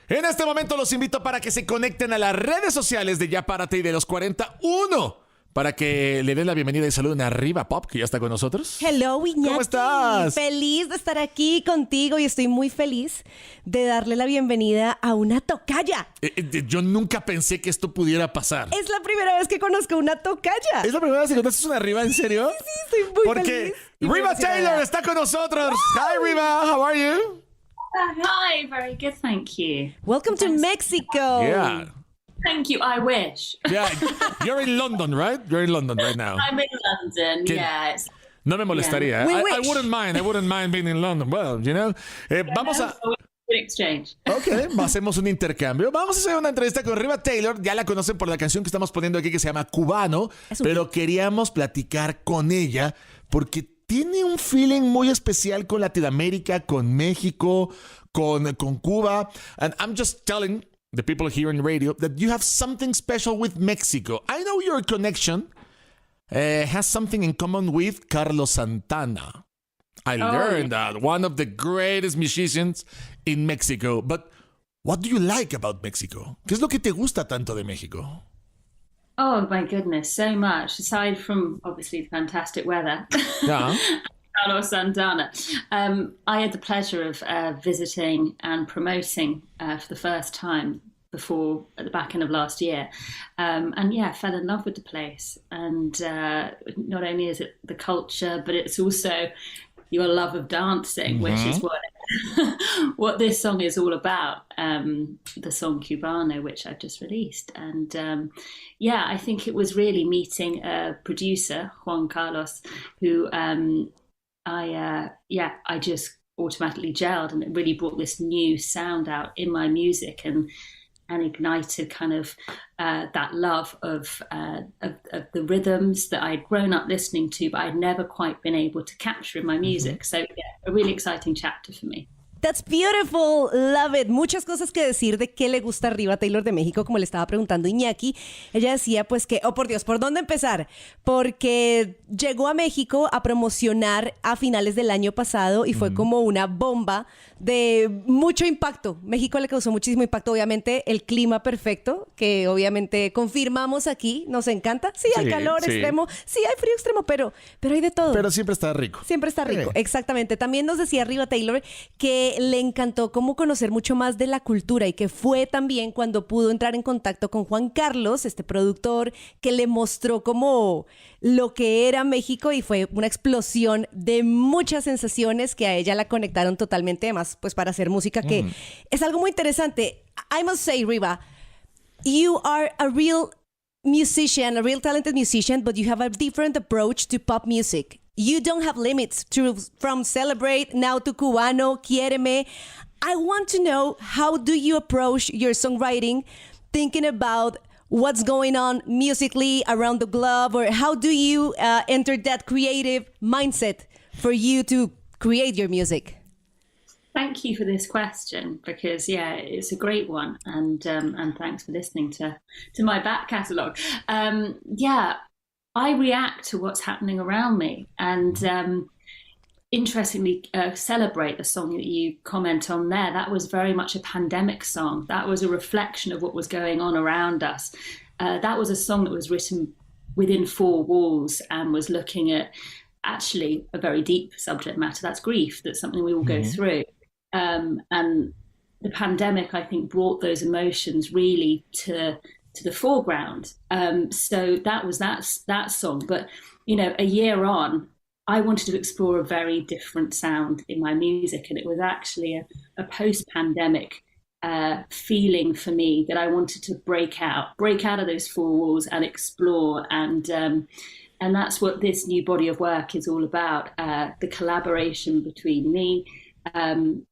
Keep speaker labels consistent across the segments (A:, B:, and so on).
A: En este momento los invito para que se conecten a las redes sociales de Ya Párate y de los 41 para que le den la bienvenida y saluden a Riva Pop, que ya está con nosotros.
B: Hello, Iñaki.
A: ¿Cómo estás?
B: Feliz de estar aquí contigo y estoy muy feliz de darle la bienvenida a una tocaya.
A: Yo nunca pensé que esto pudiera pasar.
B: Es la primera vez que conozco una tocaya.
A: ¿Es la primera vez que conoces una Riva? ¿En serio?
B: Sí, estoy muy feliz.
A: Porque Riva Taylor está con nosotros. Hi, Riva. How are you?
C: Hi, very good, thank you.
B: Welcome to Mexico.
A: Yeah.
C: Thank you, I wish.
A: Yeah, you're in London, right? You're in London right now.
C: I'm in London,
A: ¿Qué?
C: yeah.
A: No me molestaría.
B: We
A: I
B: wish.
A: wouldn't mind being in London. Well, you know. Vamos a...
C: Exchange.
A: Ok, hacemos un intercambio. Vamos a hacer una entrevista con Riva Taylor. Ya la conocen por la canción que estamos poniendo aquí que se llama Cubano. Pero queríamos platicar con ella porque tiene un feeling muy especial con Latinoamérica, con México, con Cuba. And I'm just telling the people here in radio that you have something special with Mexico. I know your connection has something in common with Carlos Santana. I learned that one of the greatest musicians in Mexico. But what do you like about Mexico? ¿Qué es lo que te gusta tanto de México?
C: Oh my goodness, so much. Aside from obviously the fantastic weather.
A: Yeah.
C: Carlos Santana. I had the pleasure of visiting and promoting for the first time before at the back end of last year. And yeah, fell in love with the place. And not only is it the culture, but it's also your love of dancing, which is what this song is all about. The song Cubano, which I've just released. And yeah, I think it was really meeting a producer, Juan Carlos, who I just automatically gelled, and it really brought this new sound out in my music and ignited kind of that love of the rhythms that I'd grown up listening to, but I'd never quite been able to capture in my music. So yeah, a really exciting chapter for me.
B: That's beautiful. Love it. Muchas cosas que decir de qué le gusta a Riva Taylor de México, como le estaba preguntando Iñaki. Ella decía pues que, oh por Dios, ¿por dónde empezar? Porque llegó a México a promocionar a finales del año pasado y fue como una bomba de mucho impacto. México le causó muchísimo impacto. Obviamente el clima perfecto, que obviamente confirmamos aquí, nos encanta. Sí, hay calor extremo, sí hay frío extremo, pero hay de todo.
A: Pero siempre está rico.
B: Siempre está rico, exactamente. También nos decía Riva Taylor que le encantó como conocer mucho más de la cultura y que fue también cuando pudo entrar en contacto con Juan Carlos, este productor, que le mostró como lo que era México y fue una explosión de muchas sensaciones que a ella la conectaron totalmente, además pues para hacer música que es algo muy interesante. I must say, Riva, you are a real musician, a real talented musician, but you have a different approach to pop music. You don't have limits from Celebrate now to Cubano, Quiéreme. I want to know, how do you approach your songwriting, thinking about what's going on musically around the globe, or how do you enter that creative mindset for you to create your music?
C: Thank you for this question, because yeah, it's a great one, and thanks for listening to my back catalogue. Yeah, I react to what's happening around me, and interestingly, Celebrate, the song that you comment on there, that was very much a pandemic song. That was a reflection of what was going on around us. That was a song that was written within four walls and was looking at actually a very deep subject matter. That's grief. That's something we all go through. And the pandemic, I think, brought those emotions really to the foreground. So that was that song. But, you know, a year on, I wanted to explore a very different sound in my music. And it was actually a post-pandemic feeling for me that I wanted to break out of those four walls and explore. And that's what this new body of work is all about. The collaboration between me and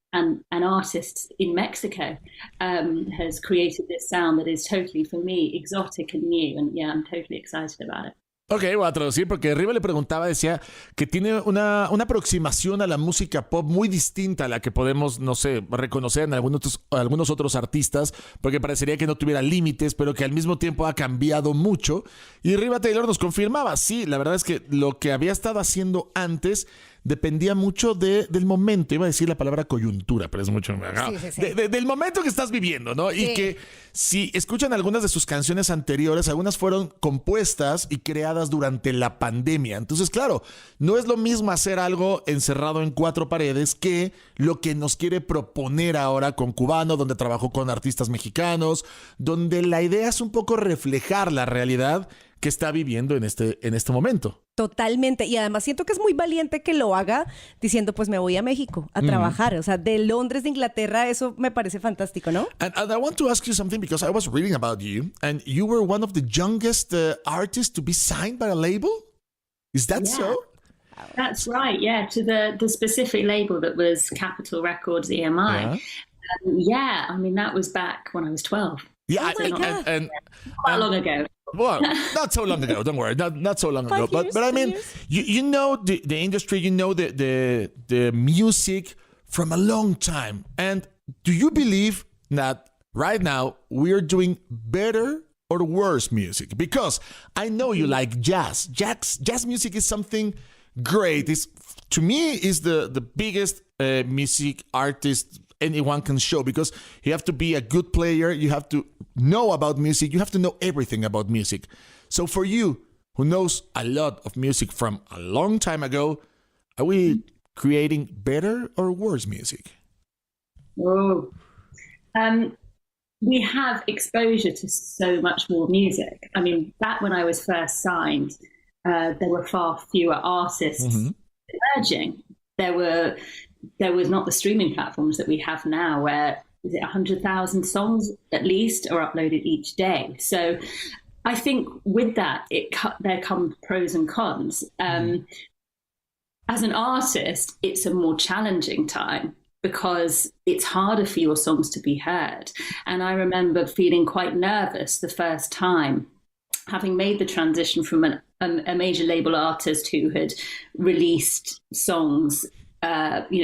C: artists in Mexico has created this sound that is totally, for me, exotic and new. And yeah, I'm totally excited about it.
A: Ok, voy a traducir porque Riva le preguntaba, decía que tiene una aproximación a la música pop muy distinta a la que podemos, no sé, reconocer en algunos otros artistas, porque parecería que no tuviera límites, pero que al mismo tiempo ha cambiado mucho. Y Riva Taylor nos confirmaba, sí, la verdad es que lo que había estado haciendo antes dependía mucho del momento. Iba a decir la palabra coyuntura, pero es mucho más. Del momento que estás viviendo, ¿no? Y que si escuchan algunas de sus canciones anteriores, algunas fueron compuestas y creadas durante la pandemia. Entonces, claro, no es lo mismo hacer algo encerrado en cuatro paredes que lo que nos quiere proponer ahora con Cubano, donde trabajó con artistas mexicanos, donde la idea es un poco reflejar la realidad que está viviendo en este momento.
B: Totalmente. Y además siento que es muy valiente que lo haga diciendo, pues me voy a México a trabajar. O sea, de Londres, de Inglaterra, eso me parece fantástico, ¿no?
A: And I want to ask you something because I was reading about you and you were one of the youngest artists to be signed by a label. Is that so?
C: That's right, yeah, to the specific label that was Capitol Records EMI. Yeah, I mean, that was back when I was 12.
A: Yeah,
B: oh my God.
C: And quite long ago.
A: Well, not so long ago. Don't worry, not so long ago. But I mean, you know the industry, you know the music from a long time. And do you believe that right now we are doing better or worse music? Because I know you like jazz. Jazz music is something great. To me, is the biggest music artist anyone can show, because you have to be a good player, you have to know about music, you have to know everything about music. So for you, who knows a lot of music from a long time ago, are we creating better or worse music?
C: Oh, we have exposure to so much more music. I mean, back when I was first signed, there were far fewer artists emerging. There was not the streaming platforms that we have now, where is it 100,000 songs at least are uploaded each day. So I think with that, there come pros and cons. As an artist, it's a more challenging time because it's harder for your songs to be heard. And I remember feeling quite nervous the first time, having made the transition from a major label artist who had released songs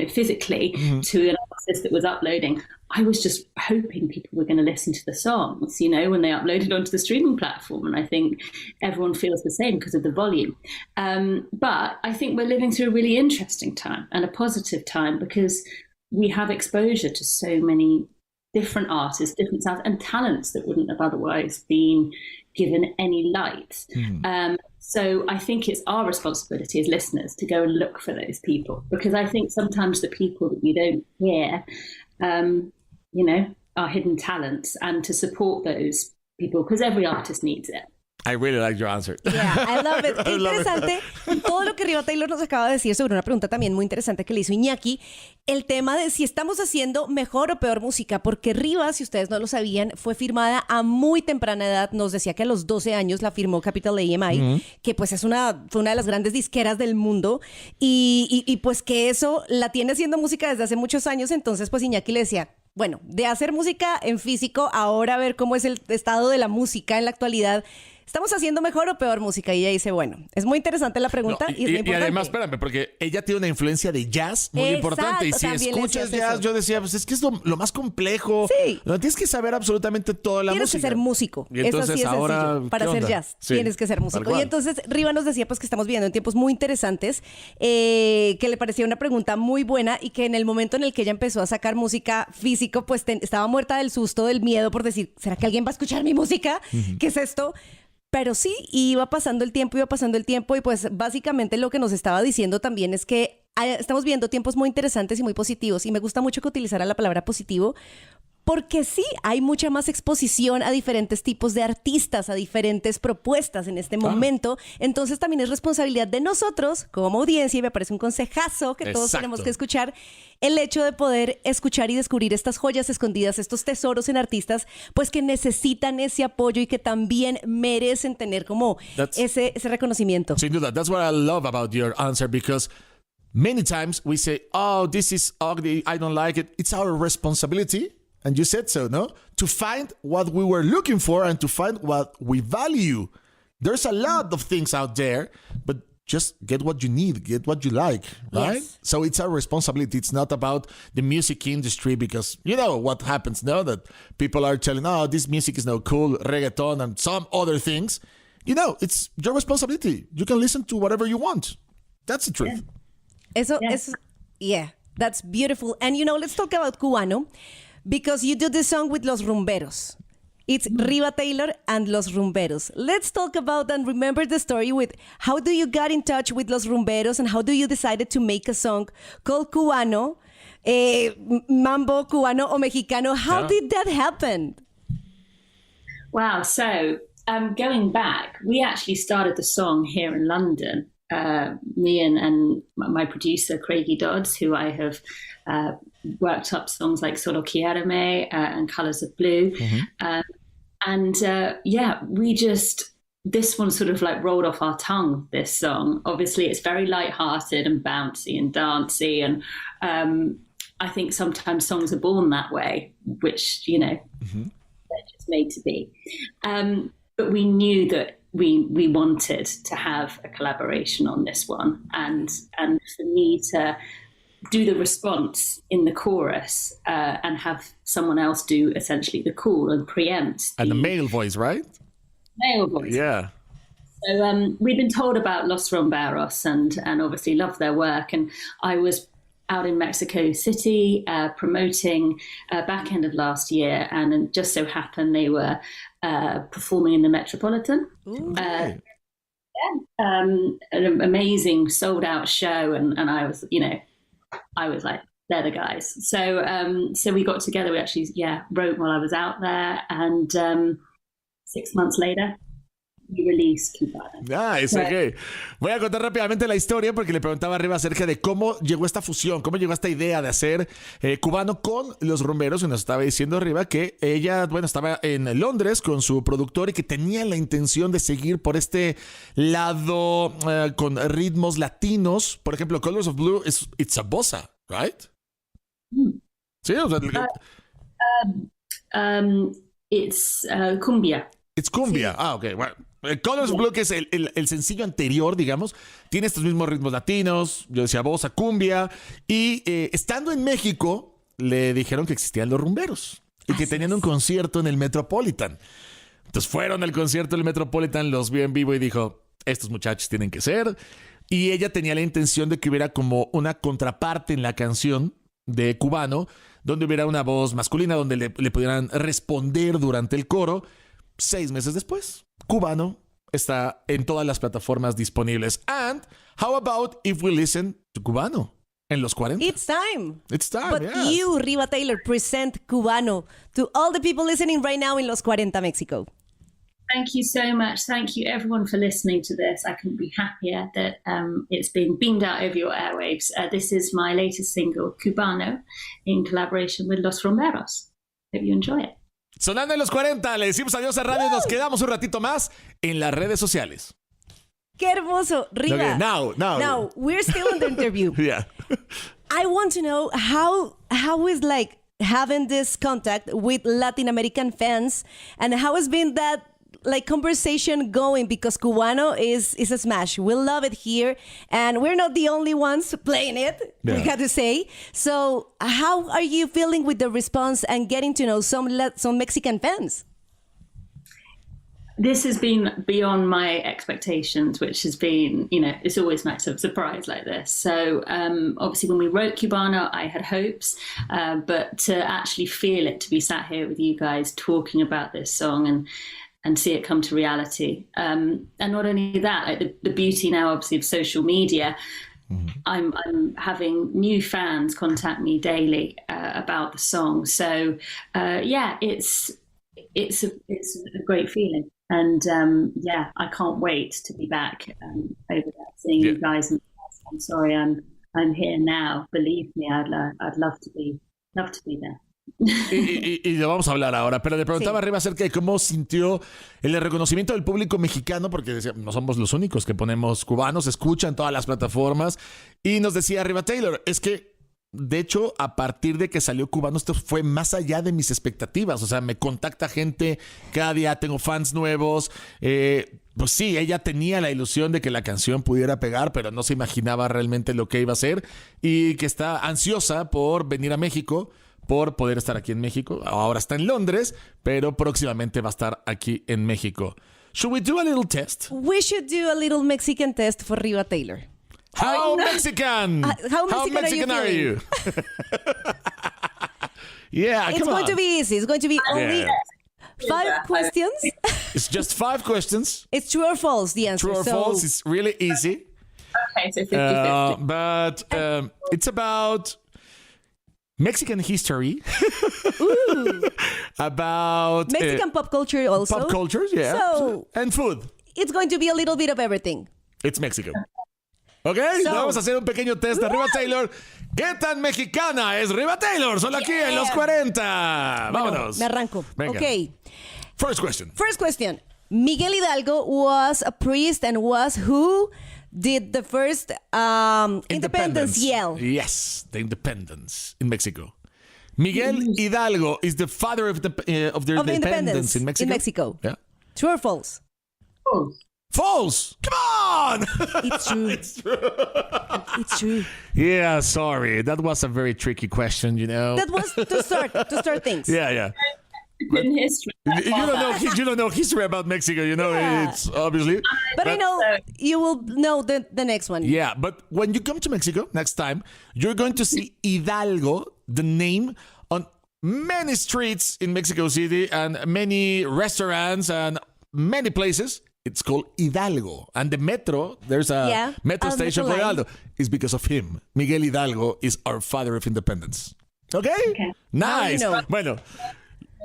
C: physically to an artist that was uploading. I was just hoping people were going to listen to the songs, when they uploaded onto the streaming platform. And I think everyone feels the same because of the volume. But I think we're living through a really interesting time and a positive time because we have exposure to so many different artists, different sounds and talents that wouldn't have otherwise been given any light. So I think it's our responsibility as listeners to go and look for those people, because I think sometimes the people that we don't hear, are hidden talents, and to support those people, because every artist needs it.
A: I really like your answer.
B: Yeah, I love it. Qué interesante todo lo que Riva Taylor nos acaba de decir sobre una pregunta también muy interesante que le hizo Iñaki. El tema de si estamos haciendo mejor o peor música, porque Riva, si ustedes no lo sabían, fue firmada a muy temprana edad. Nos decía que a los 12 años la firmó Capitol EMI, que pues fue una de las grandes disqueras del mundo. Y pues que eso la tiene haciendo música desde hace muchos años. Entonces pues Iñaki le decía, bueno, de hacer música en físico, ahora a ver cómo es el estado de la música en la actualidad. ¿Estamos haciendo mejor o peor música? Y ella dice, bueno, es muy interesante la pregunta y es muy importante.
A: Y además, espérame, porque ella tiene una influencia de jazz muy importante. Y si escuchas jazz, yo decía, pues es que es lo más complejo.
B: Sí.
A: No tienes que saber absolutamente toda la música.
B: Tienes que ser músico.
A: Y entonces,
B: eso sí es
A: ahora,
B: sencillo. Para hacer jazz, sí, tienes que ser músico. Y entonces Riva nos decía pues que estamos viviendo en tiempos muy interesantes, que le parecía una pregunta muy buena y que en el momento en el que ella empezó a sacar música físico, pues estaba muerta del susto, del miedo por decir, ¿será que alguien va a escuchar mi música? ¿Qué es esto? Pero sí, iba pasando el tiempo y pues básicamente lo que nos estaba diciendo también es que estamos viendo tiempos muy interesantes y muy positivos, y me gusta mucho que utilizara la palabra positivo porque sí, hay mucha más exposición a diferentes tipos de artistas, a diferentes propuestas en este momento. Entonces también es responsabilidad de nosotros como audiencia, y me parece un consejazo que todos tenemos que escuchar, el hecho de poder escuchar y descubrir estas joyas escondidas, estos tesoros en artistas, pues que necesitan ese apoyo y que también merecen tener como ese reconocimiento.
A: Sin duda, that's what I love about your answer, because many times we say, oh, this is ugly, I don't like it. It's our responsibility. And you said so, no? To find what we were looking for and to find what we value. There's a lot of things out there, but just get what you need, get what you like, right? Yes. So it's our responsibility. It's not about the music industry, because you know what happens now, that people are telling, oh, this music is no cool, reggaeton and some other things. You know, it's your responsibility. You can listen to whatever you want. That's the truth.
C: Yeah.
B: Yeah, that's beautiful. And let's talk about Cubano, because you do the song with Los Rumberos. It's Riva Taylor and Los Rumberos. Let's talk about and remember the story with how do you got in touch with Los Rumberos and how do you decided to make a song called Cubano, Mambo, Cubano, or Mexicano. How did that happen?
C: Wow. So going back, we actually started the song here in London. Me and my producer, Craigie Dodds, who I have worked up songs like Solo Quiéreme and Colours of Blue. This one sort of like rolled off our tongue, this song. Obviously, it's very lighthearted and bouncy and dancey. And I think sometimes songs are born that way, which, they're just made to be. But we knew that we wanted to have a collaboration on this one. And for me to do the response in the chorus and have someone else do essentially the call and preempt.
A: And the male voice, right?
C: Male voice.
A: Yeah.
C: So we've been told about Los Rumberos and obviously love their work. And I was out in Mexico City promoting back end of last year. And it just so happened they were performing in the Metropolitan.
A: Okay.
C: An amazing sold out show. And I was, I was like, they're the guys. So we got together. We actually, wrote while I was out there. And 6 months later, we released Cubano.
A: Nice, ok. Voy a contar rápidamente la historia porque le preguntaba arriba acerca de cómo llegó esta fusión, cómo llegó esta idea de hacer Cubano con los rumberos. Y nos estaba diciendo arriba que ella, estaba en Londres con su productor y que tenía la intención de seguir por este lado con ritmos latinos. Por ejemplo, Colors of Blue, it's a bossa, right? Sí, o sea,
C: it's cumbia.
A: It's cumbia. Sí. Ok, bueno. Colors of Blue, que es el sencillo anterior, digamos, tiene estos mismos ritmos latinos, yo decía bossa, cumbia, y estando en México, le dijeron que existían los rumberos y que tenían un concierto en el Metropolitan. Entonces fueron al concierto del Metropolitan, los vio en vivo y dijo, estos muchachos tienen que ser. Y ella tenía la intención de que hubiera como una contraparte en la canción de Cubano, donde hubiera una voz masculina, donde le pudieran responder durante el coro. 6 meses después, Cubano está en todas las plataformas disponibles. And how about if we listen to Cubano en los 40?
B: It's time.
A: It's time,
B: But
A: yes.
B: you, Riva Taylor, present Cubano to all the people listening right now in Los 40 Mexico.
C: Thank you so much. Thank you, everyone, for listening to this. I couldn't be happier that it's being beamed out over your airwaves. This is my latest single, Cubano, in collaboration with Los Rumberos. Hope you enjoy it.
A: Sonando en los 40, le decimos adiós a radio y nos quedamos un ratito más en las redes sociales.
B: ¡Qué hermoso! Riva,
A: Okay, now,
B: we're still in the interview.
A: Yeah.
B: I want to know how is like having this contact with Latin American fans and how has been that like conversation going, because Cubano is a smash. We love it here and we're not the only ones playing it, we got to say. So how are you feeling with the response and getting to know some Mexican fans?
C: This has been beyond my expectations, which has been, it's always nice to have a surprise like this. So obviously when we wrote Cubano, I had hopes, but to actually feel it, to be sat here with you guys talking about this song and see it come to reality. And not only that, like the beauty now, obviously, of social media, I'm having new fans contact me daily about the song. So, it's a great feeling. And, I can't wait to be back over there, seeing you guys. I'm sorry, I'm here now. Believe me, I'd love to be there.
A: Y lo vamos a hablar ahora, pero le preguntaba arriba acerca de cómo sintió el reconocimiento del público mexicano, porque decía, no somos los únicos que ponemos Cubanos, se escucha en todas las plataformas, y nos decía Riva Taylor, es que de hecho a partir de que salió Cubano esto fue más allá de mis expectativas, o sea, me contacta gente cada día, tengo fans nuevos, pues sí, ella tenía la ilusión de que la canción pudiera pegar, pero no se imaginaba realmente lo que iba a ser, y que está ansiosa por venir a México, por poder estar aquí en México. Ahora está en Londres, pero próximamente va a estar aquí en México. Should we do a little test?
B: We should do a little Mexican test for Riva Taylor.
A: How Mexican?
B: How Mexican are you
A: Yeah,
B: It's
A: come
B: going
A: on.
B: to be easy. It's going to be only
A: Yeah.
B: 5 questions.
A: It's just 5 questions.
B: It's true or false, the answer.
A: True or
B: So,
A: false? It's really easy.
C: Okay, so 50-50.
A: But it's about Mexican history. About
B: Mexican pop culture also.
A: pop cultures, yeah.
B: So-
A: And food.
B: It's going to be a little bit of everything.
A: It's Mexico. Ok,
B: So-
A: vamos a hacer un pequeño test de Riva Taylor. ¿Qué tan mexicana es Riva Taylor? Solo aquí en los 40. Vámonos.
B: Me arranco.
A: Venga.
B: Okay.
A: First question.
B: First question. Miguel Hidalgo was a priest and was who did the first independence yell.
A: Yes, the independence in Mexico. Miguel Hidalgo is the father of the independence in Mexico.
B: In Mexico.
A: Yeah.
B: True or false?
C: Oh,
A: False. Come on.
B: It's true.
A: It's true.
B: It's true.
A: Yeah, sorry. That was a very tricky question, you know.
B: That was to start things.
A: Yeah.
C: good in history.
A: You don't know history about Mexico, you know.
B: Yeah.
A: It's obviously.
B: But I know you will know the next one.
A: Yeah, but when you come to Mexico next time, you're going to see Hidalgo, the name, on many streets in Mexico City and many restaurants and many places. It's called Hidalgo. And the metro, there's a metro station for
B: metro line.
A: Hidalgo. It's because of him. Miguel Hidalgo is our father of independence. Okay? Nice.
B: Now you know.
A: Bueno,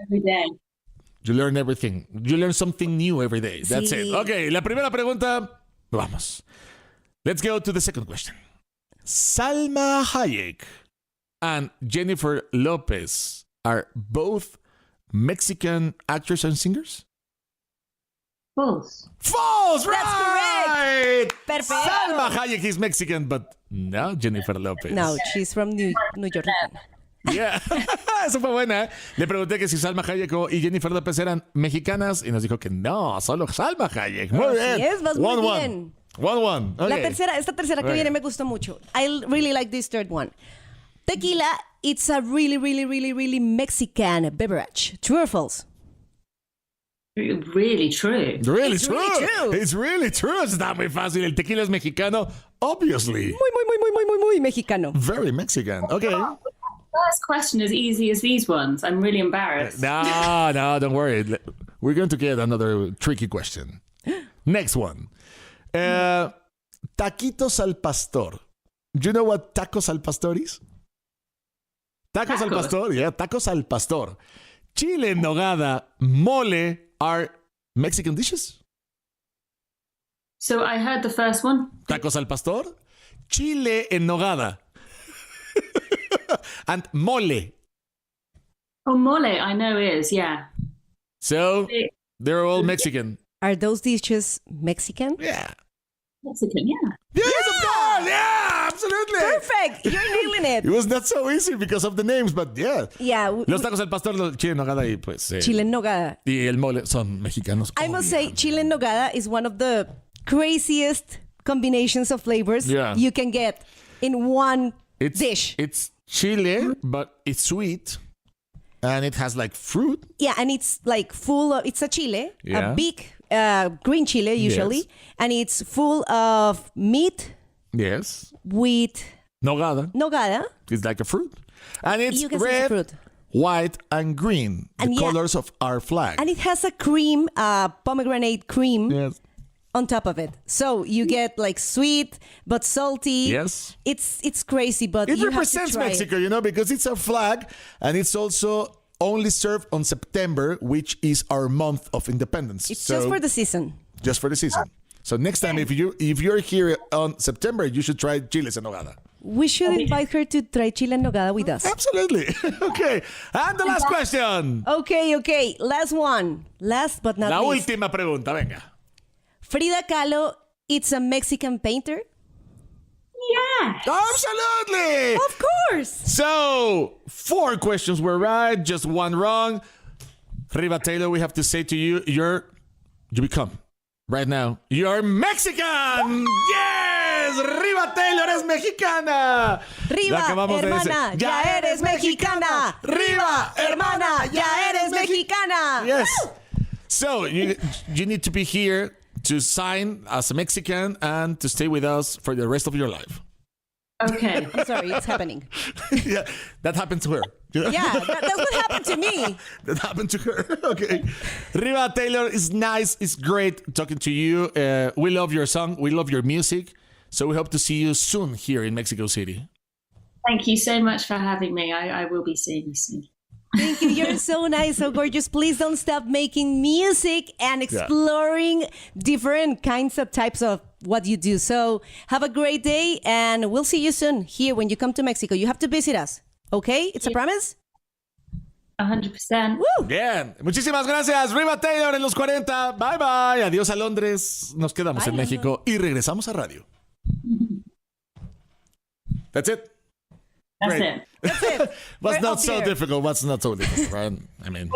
C: Every day.
A: you learn everything. You learn something new every day. That's
B: Sí.
A: it. Okay, la primera pregunta. Vamos. Let's go to the second question. Salma Hayek and Jennifer Lopez are both Mexican actors and singers?
C: False.
A: False!
B: That's
A: right!
B: Perfect.
A: Salma Hayek is Mexican, but no Jennifer Lopez.
B: No, she's from New York.
A: Yeah. Eso fue buena. Le pregunté que si Salma Hayek y Jennifer Lopez eran mexicanas y nos dijo que no, solo Salma Hayek. Muy bien.
B: es, vas muy bien.
A: 1-1. Okay.
B: Esta tercera que
A: Okay.
B: viene me gustó mucho. I really like this third one. Tequila, it's a really, really, really, really Mexican beverage. True or false?
C: Really true.
A: Really
B: It's
A: true.
B: really true.
A: It's really true. Está muy fácil. El tequila es mexicano. Obviously.
B: Muy mexicano.
A: Very Mexican. Okay.
C: First question as easy as these ones. I'm really embarrassed.
A: No, don't worry. We're going to get another tricky question. Next one. Taquitos al pastor. Do you know what tacos al pastor is? Tacos al pastor, yeah, tacos al pastor. Chile en nogada, mole are Mexican dishes.
C: So I heard the first one.
A: Tacos al pastor, chile en nogada, and mole.
C: Oh, mole, I know is, yeah.
A: So they're all Mexican.
B: Are those dishes Mexican?
A: Yeah.
C: Mexican, yeah.
A: Yes, of course. Yeah, absolutely.
B: Perfect. You're nailing
A: It
B: it.
A: was not so easy because of the names, but yeah.
B: Yeah.
A: Los tacos al pastor, los chile en nogada y pues
B: Chile en nogada.
A: y el mole son mexicanos.
B: I must say, chile en nogada is one of the craziest combinations of flavors you can get in one dish.
A: It's chile, but it's sweet, and it has like fruit.
B: Yeah, and it's like full of, it's a chile,
A: Yeah.
B: a big green chile usually,
A: Yes.
B: and it's full of meat
A: Yes.
B: with
A: Nogada.
B: nogada.
A: It's like a fruit. And it's
B: You can see the
A: red,
B: fruit.
A: white, and green. The
B: And yeah.
A: colors of our flag.
B: And it has a cream, pomegranate cream
A: Yes.
B: on top of it. So you get like sweet but salty.
A: Yes.
B: It's crazy, but
A: It
B: you
A: represents
B: have to try
A: Mexico,
B: it.
A: you know, because it's a flag, and it's also only served on September, which is our month of independence.
B: It's just for the season.
A: Just for the season. So next time, if you're here on September, you should try chiles en nogada.
B: We should invite her to try chile en nogada with us.
A: Absolutely. Okay. And the last question.
B: Okay. Last one. Last but not
A: La
B: least.
A: última pregunta, venga.
B: Frida Kahlo, it's a Mexican painter?
C: Yeah.
A: Absolutely.
B: Of course.
A: So, 4 questions were right, just 1 wrong. Riva Taylor, we have to say to you, you become, right now, you're Mexican. Yes, Riva Taylor es mexicana.
B: Riva,
A: La acabamos de decir.
B: hermana, ya eres mexicana.
A: Riva,
B: Hermana, ya eres mexicana.
A: Yes. So, you need to be here to sign as a Mexican and to stay with us for the rest of your life.
C: Okay.
B: I'm sorry, it's happening.
A: Yeah, that happened to her.
B: Yeah, that's what happened to me.
A: That happened to her. Okay. Riva Taylor, it's nice. It's great talking to you. We love your song. We love your music. So we hope to see you soon here in Mexico City.
C: Thank you so much for having me. I will be seeing you soon.
B: Thank you. You're so nice, so gorgeous. Please don't stop making music and exploring different kinds of types of what you do. So have a great day, and we'll see you soon here when you come to Mexico. You have to visit us, okay? It's a promise?
C: 100%.
B: Woo!
A: Bien. Muchísimas gracias, Riva Taylor en los 40. Bye, bye. Adiós a Londres. Nos quedamos en México y regresamos a radio. That's it.
C: That's it.
B: That's it.
A: What's
B: We're
A: not
B: up
A: so
B: here.
A: difficult? What's not so difficult, right? I mean,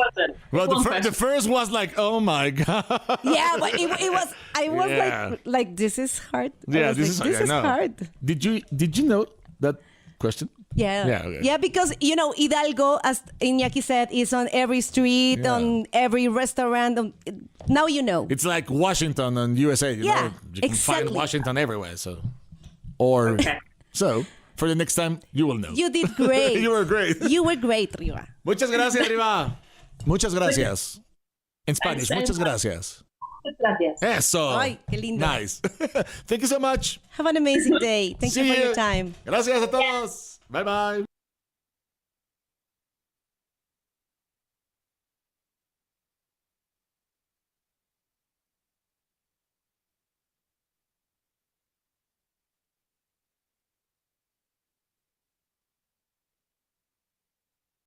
C: Well,
A: the first was like, oh my god.
B: Yeah, but it was. I was
A: Yeah.
B: like this is hard. I
A: Yeah,
B: was
A: this
B: like,
A: is I know.
B: hard.
A: Did you know that question?
B: Yeah.
A: Yeah, okay.
B: Yeah, because, Hidalgo, as Iñaki said, is on every street,
A: Yeah.
B: on every restaurant. Now you know.
A: It's like Washington and USA. You
B: Yeah,
A: know? You can find
B: exactly.
A: Washington everywhere. So for the next time, you will know.
B: You did great.
A: You were great.
B: You were great, Riva.
A: Muchas gracias, Riva. Muchas gracias. In Spanish,
C: Thanks
A: muchas
C: so much.
A: gracias.
C: Gracias.
A: Eso.
B: Ay, qué lindo.
A: Nice. Thank you so much.
B: Have an amazing day. Thank you
A: See
B: for your time.
A: Gracias a todos. Bye bye.